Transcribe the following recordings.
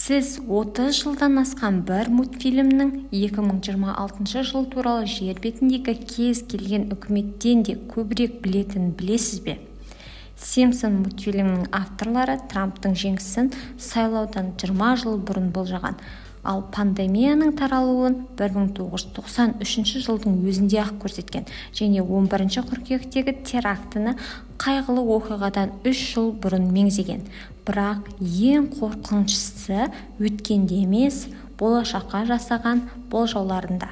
Сіз 30 жылдан асқан бір мультфильмнің 2026 жыл туралы жер бетіндегі кез келген үкіметтен де көбірек білетінін білесіз бе? Симпсон мультфильмінің авторлары Трамптың жеңісін сайлаудан 20 жыл бұрын болжаған, ал пандемияның таралуын 1993 жылдың өзінде ақ көрсеткен және 11 қыркүйектегі терактіні қайғылы оқиғадан 3 жыл бұрын меңзеген. Бірақ ең қорқынышсыз өткенде емес, болашаққа жасаған болжауларында.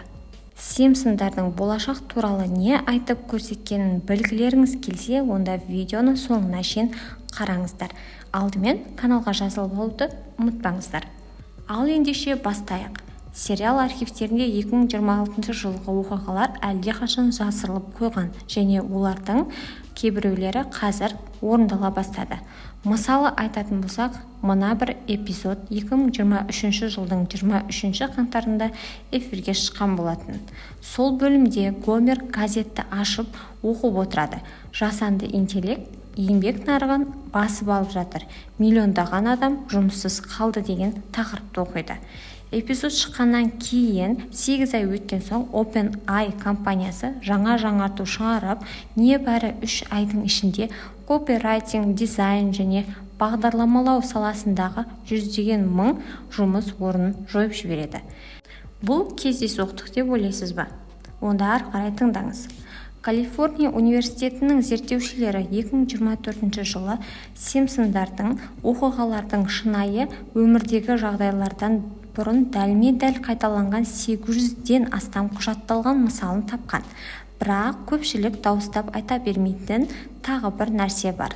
Симпсондардың болашақ туралы не айтып көрсеткенін білгілеріңіз келсе, онда видеоны соңына шейін қараңыздар. Алдымен каналға жазылып алуды ұмытпаңыздар. Ал ендеше бастайық. Сериал архивтерінде 2026 жылғы оқиғалар әлдеқашан жасырылып қойған және олардың кейбіреулері қазір орындала бастады. Мысалы айтатын болсақ, мына бір эпизод 2023 жылдың 23 қаңтарында эфирге шыққан болатын. Сол бөлімде Гомер газетті ашып оқып отырады. Жасанды интеллект еңбек нарығын басып алып жатыр. Миллиондаған адам жұмыссыз қалды деген тақырыпты оқиды. Эпизод шыққаннан кейін 8 ай өткен соң OpenAI компаниясы жаңа жаңарту шығарып, небәрі 3 айдың ішінде копирайтинг, дизайн және бағдарламалау саласындағы жүздеген мың жұмыс орнын жойып жібереді. Бұл кездейсоқтық деп ойлайсыз ба? Онда ары қарай тыңдаңыз. Калифорния университетінің зерттеушілері 2024 жылы Симпсондардың оқиғалардың шынайы өмірдегі жағдайлардан бұрын дәлме-дәл қайталанған 800-ден астам құжатталған мысалын тапқан. Бірақ көпшілік дауыстап айта бермейтін тағы бір нәрсе бар.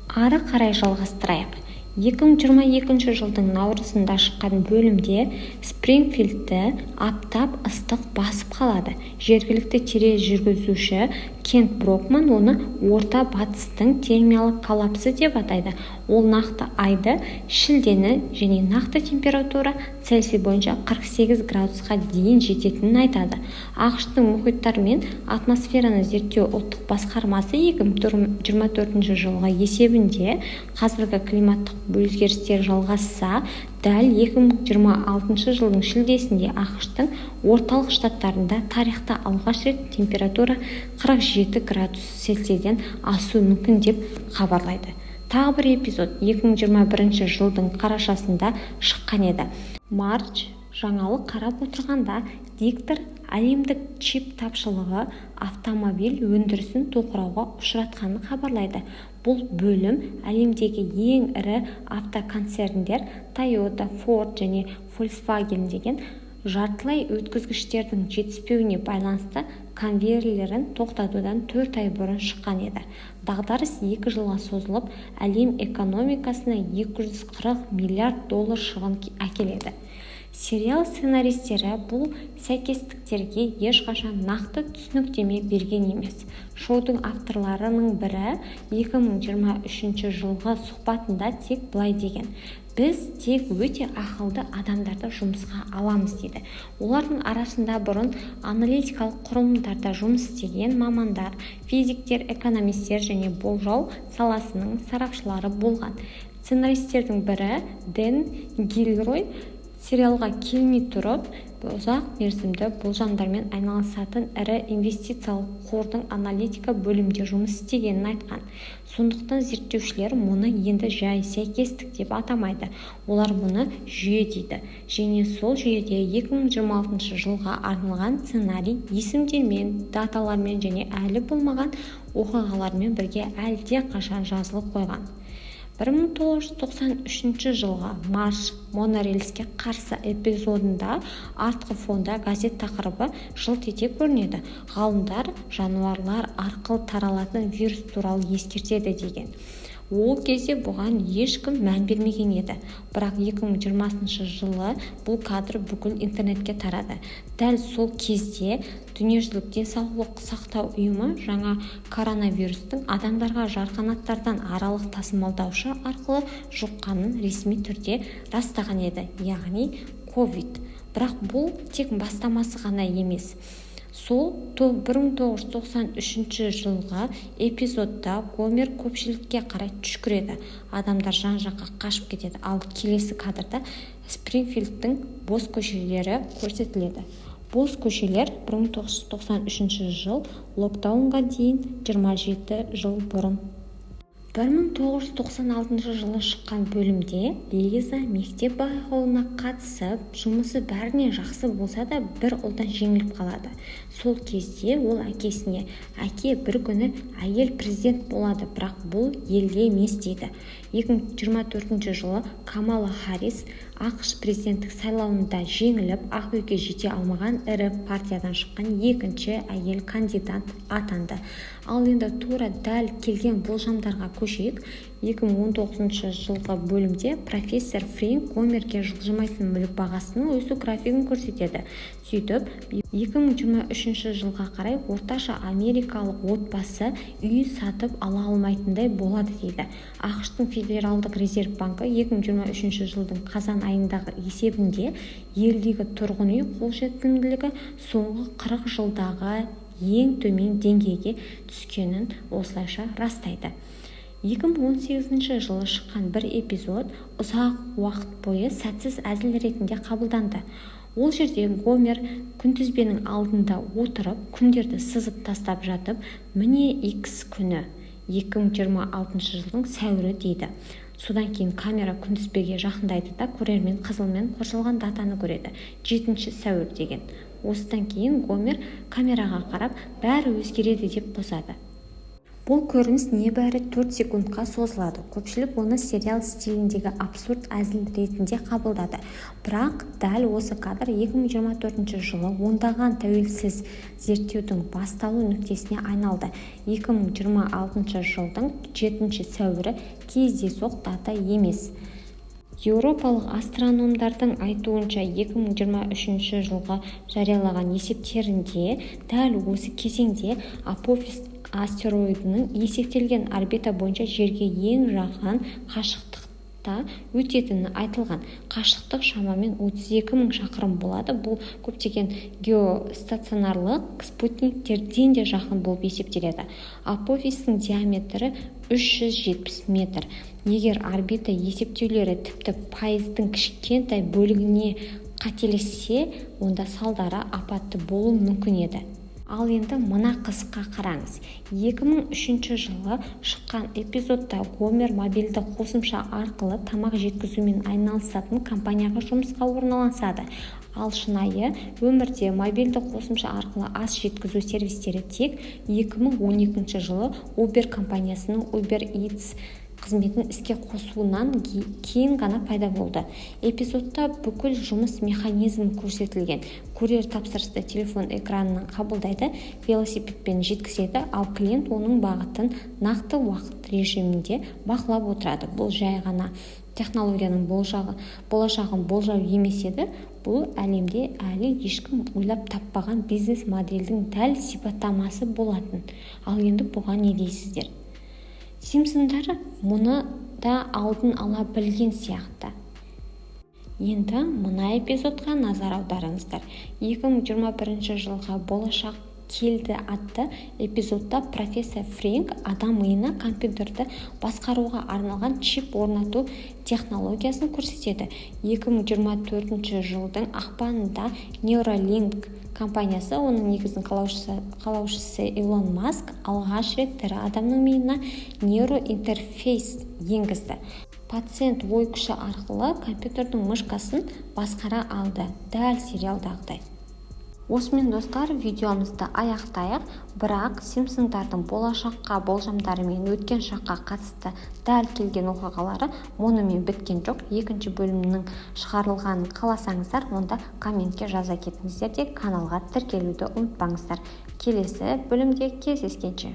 Ары қарай жалғастырайық. 2022 жылдың наурызында шыққан бөлімде Спрингфилдті аптап ыстық басып қалады. Жергілікті тележүргізуші Кент Брокман оны орта батыстың термиялық коллапсы деп атайды. Ол нақты айды, шілдені және нақты температура Цельсий бойынша 48 градусқа дейін жететінін айтады. ақш-тың мұхиттар мен атмосфераны зерттеу ұлттық басқармасы 2024 жылғы есебінде қазіргі климаттық өзгерістер жалғасса, дәл 2026 жылдың шілдесінде ақш-тың орталық штаттарында тарихта алғаш рет температура 47 градус Цельсийден асуы мүмкін деп хабарлайды. Тағы бір эпизод 2021 жылдың қарашасында шыққан еді. Марч жаңалық қарап отырғанда диктор әлемдік чип тапшылығы автомобиль өндірісін тоқырауға ұшыратқанын хабарлайды. Бұл бөлім әлемдегі ең ірі автоконцерндер Toyota, Ford және Volkswagen деген жартылай өткізгіштердің жетіспеуіне байланысты конвейерлерін тоқтатудан 4 ай бұрын шыққан еді. Дағдарыс 2 жылға созылып, әлем экономикасына 240 миллиард доллар шығын әкеледі. Сериал сценаристері бұл сәйкестіктерге ешқашан нақты түсініктеме берген емес. Шоудың авторларының бірі 2023 жылғы сұхбатында тек былай деген: біз тек өте ақылды адамдарды жұмысқа аламыз дейді. Олардың арасында бұрын аналитикалық құрылымдарда жұмыс істеген мамандар, физиктер, экономистер және болжау саласының сарапшылары болған. Сценаристердің бірі Дэн Гилрой сериалға келмей тұрып, ұзақ мерзімді болжамдармен айналысатын ірі инвестициялық қордың аналитика бөлімде жұмыс істегенін айтқан. Сондықтан зерттеушілер мұны енді жай сәйкестік деп атамайды. Олар мұны жүйе дейді. Және сол жүйеде 2026 жылға арналған сценарий есімдермен, даталармен және әлі болмаған оқиғалармен бірге әлде қашан жазылып қойған. 1993 жылғы Марш монорельске қарсы эпизодында артқы фонда газет тақырыбы жылт ете көрінеді. Ғалымдар жануарлар арқылы таралатын вирус туралы ескертеді деген. Ол кезде бұған ешкім мән бермеген еді. Бірақ 2020 жылы бұл кадр бүкіл интернетке тарады. Дәл сол кезде Дүниежүзілік денсаулық сақтау ұйымы жаңа коронавирустың адамдарға жарқанаттардан аралық тасымалдаушы арқылы жұққанын ресми түрде растаған еді, яғни COVID. Бірақ бұл тек бастамасы ғана емес. Сол 1993 жылғы эпизодта Гомер көпшілікке қарай түшкіреді. Адамдар жан-жаққа қашып кетеді. Ал келесі кадрда Спрингфилдтің бос көшелері көрсетіледі. Бос көшелер 1993 жыл, локдаунға дейін 27 жыл бұрын. 1996 жылы шыққан бөлімде Лиза мектеп байқауына қатысып, жұмысы бәріне жақсы болса да бір ұлдан жеңіліп қалады. Сол кезде ол әкесіне: «Әке, бір күні әйел президент болады, бірақ бұл елде емес» дейді. 2024 жылы Камала Харрис ақш президенттік сайлауында жеңіліп, ақ үйге жете алмаған ірі партиядан шыққан екінші әйел кандидат атанды. Ал енді тура дәл келген болжамдарға көшейік. 2019 жылғы бөлімде профессор Фрэнк Гомерге жылжымайтын мүлік бағасының өсу графигін көрсетеді. Сөйтіп, 2023 жылға қарай орташа америкалық отбасы үй сатып ала алмайтындай болады дейді. ақш-тың Федералдық резерв банкі 2023 жылдың қазан айындағы есебінде елдегі тұрғын үй қолжетімділігі соңғы 40 жылдағы ең төмен деңгейге түскенін осылайша растайды. 2018 жылы шыққан бір эпизод ұзақ уақыт бойы сәтсіз әзіл ретінде қабылданды. Ол жерде Гомер күнтізбенің алдында отырып, күндерді сызып тастап жатып, міне X күні 2026 жылдың сәуірі дейді. Содан кейін камера күнтізбеге жақындайды да көрермен қызылмен қосылған датаны көреді. 7 сәуір деген. Осыдан кейін Гомер камераға қарап, бәрі өзгереді деп қосады. Бұл көрініс небәрі 4 секундқа созылады. Көпшілік оны сериал стиліндегі абсурд әзіл ретінде қабылдады. Бірақ дәл осы кадр 2024 жылы ондаған тәуелсіз зерттеудің басталу нүктесіне айналды. 2026 жылдың 7 сәуірі кездейсоқ дата емес. Еуропалық астрономдардың айтуынша 2023 жылға жариялаған есептерінде дәл осы кезеңде Апофис астероидының есептелген орбита бойынша жерге ең жақын қашықтықта өтетіні айтылған. Қашықтық шамамен 32 000 шақырым болады. Бұл көптеген геостационарлық спутниктерден де жақын болып есептеледі. Апофистің диаметрі 370 метр. Егер орбита есептеулері тіпті пайыздың кішкентай бөлігіне қателессе, онда салдары апатты болуы мүмкін еді. Ал енді мына қызыққа қараңыз. 2003 жылы шыққан эпизодта Гомер мобильді қосымша арқылы тамақ жеткізумен айналысатын компанияға жұмысқа орналасады. Ал шынайы өмірде мобильді қосымша арқылы ас жеткізу сервистері тек 2012 жылы Uber компаниясының Uber Eats қызметін іске қосуынан кейін ғана пайда болды. Эпизодта бүкіл жұмыс механизмі көрсетілген. Курьер тапсырысты телефон экранынан қабылдайды, велосипедпен жеткізеді, ал клиент оның бағытын нақты уақыт режимінде бақылап отырады. Бұл жай ғана технологияның болашағын болжау емес еді. Бұл әлемде әлі ешкім ойлап таппаған бизнес модельдің дәл сипаттамасы болатын. Ал енді бұған не дейсіздер? Симпсондар мұны да алдын ала білген сияқты. Енді мына эпизодқа назар аударыңыздар. 2021 жылға болашақ келді атты эпизодта профессор Фрэнк адам миына компьютерді басқаруға арналған чип орнату технологиясын көрсетеді. 2024 жылдың ақпанында Neuralink компаниясы, оның негізін қалаушысы Илон Маск, алғаш рет тірі адамның миына нейроинтерфейс енгізді. Пациент ой күші арқылы компьютердің мышқасын басқара алды, дәл сериалдағыдай. Осымен достар, видеомызды аяқтайық, бірақ Симпсондардың болашаққа болжамдары мен өткен шаққа қатысты дәл келген оқиғалары мұнымен біткен жоқ. Екінші бөлімнің шығарылғанын қаласаңыздар, онда комментке жаза кетіңіздер де каналға тіркелуді ұмытпаңыздар. Келесі бөлімде кездескенше.